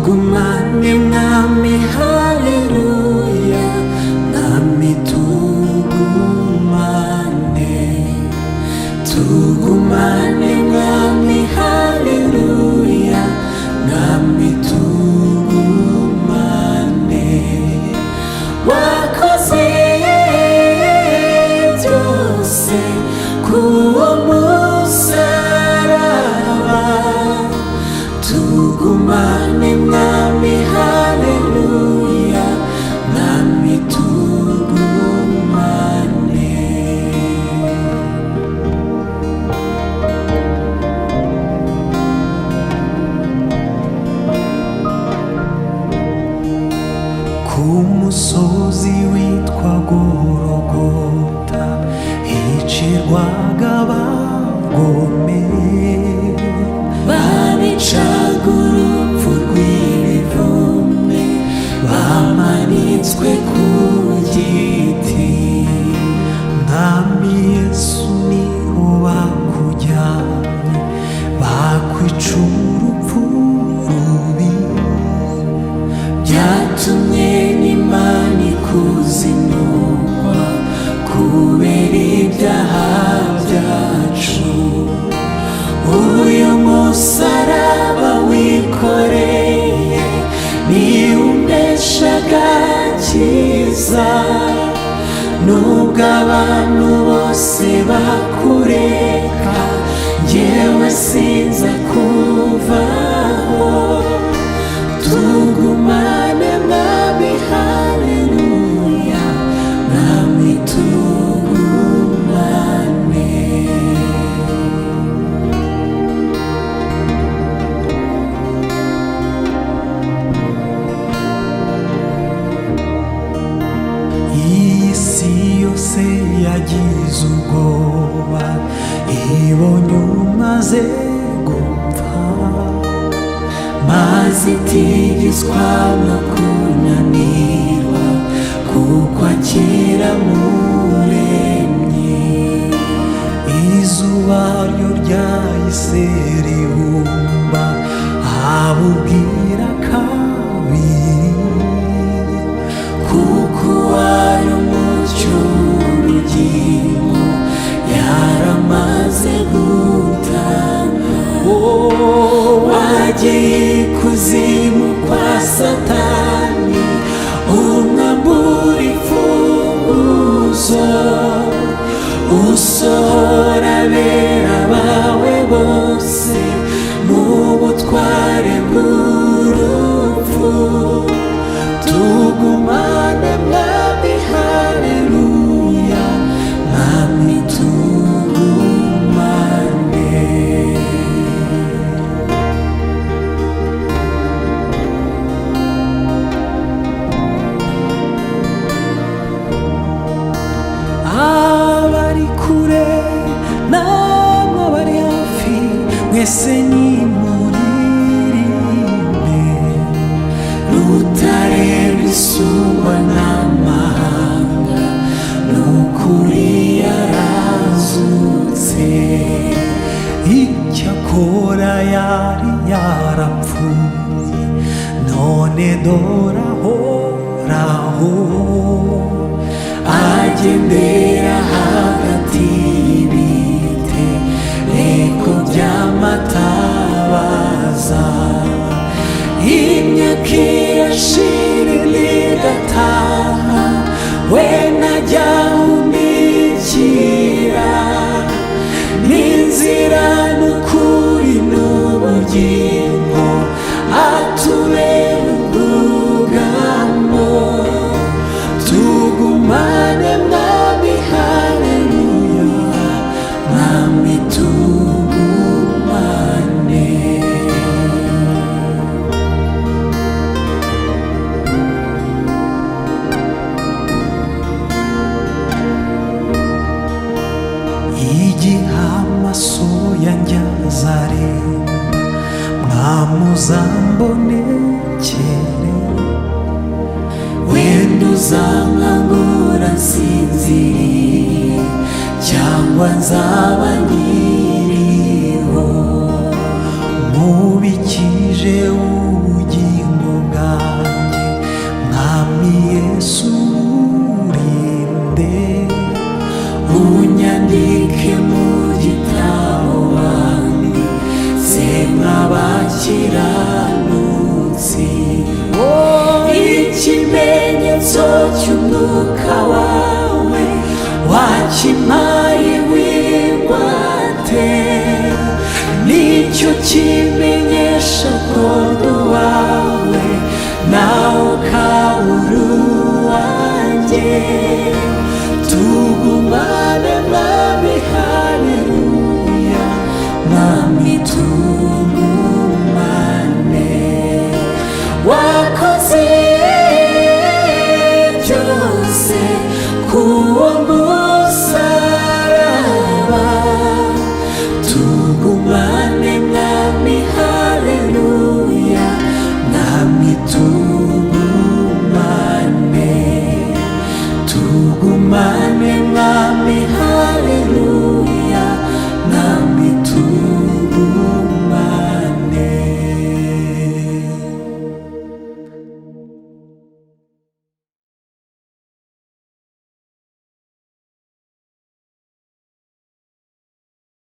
tugumane mwami haleluya mwami tugumane tugumane mwami haleluya mwami tugumane wakoze byose kuwo musaraba tugumane mwami haleluya mwami tugumane ku musozi witwa Gologota hicirwaga abagome babicaga urupfu rw'ibivume bamanitswe ku giti mwami Yesu niho bakujyanye bakwica urupfu rubi byatumye n'Imana ikuzinukwa kubera ibyaha byacu uyu musaraba wikoreye niwo umpesha agakiza nubwo abantu bose bakureka njyewe sinza kuvaho tugumane mwami haleluya mwami tugumane iyi si yose yagize ubwoba ibonye umaze gupfa maze itigizwa no kunanirwa kuko akira muremyi izuba ryo ryahise ribumba abubwira kabiri kuko uwayo mucyo w'ubugingo yaramaze gutanga wagiye ikuzimu kwa Satani umwambura imfunguzo usohora abera bawe bose mu butware bw'urupfu tugumane mwami haleluya mwami tugumane abari kure namwe bari hafi mwese nimuririmbe rutare rwisumba n'amahanga n'ukuri yarazutse icyakora yari yarapfuye none dore ahoraho agendera hagati y'ibitereko by'amatabaza imyaka irashira igataha we ntajya ahumikira n'inzira n'ukuri n'ubugingo atubera ubwugamo tugumane mwami haleluya mwami tugumane igihe amaso yanjye azareba mwamuzambonekere wenda uzankangura nsinziriye cyangwa nzaba nkiriho mubikije ubugingo wakimpaye wingwate, nicyo kimenyesha ko ndi uwawe, nawe ukaba uri uwanjye. Tugumane mwami, haleluya, mwami tugumane. Wakoze byose kuwo musaraba, tugumane mwami, haleluya, mwami tugumane.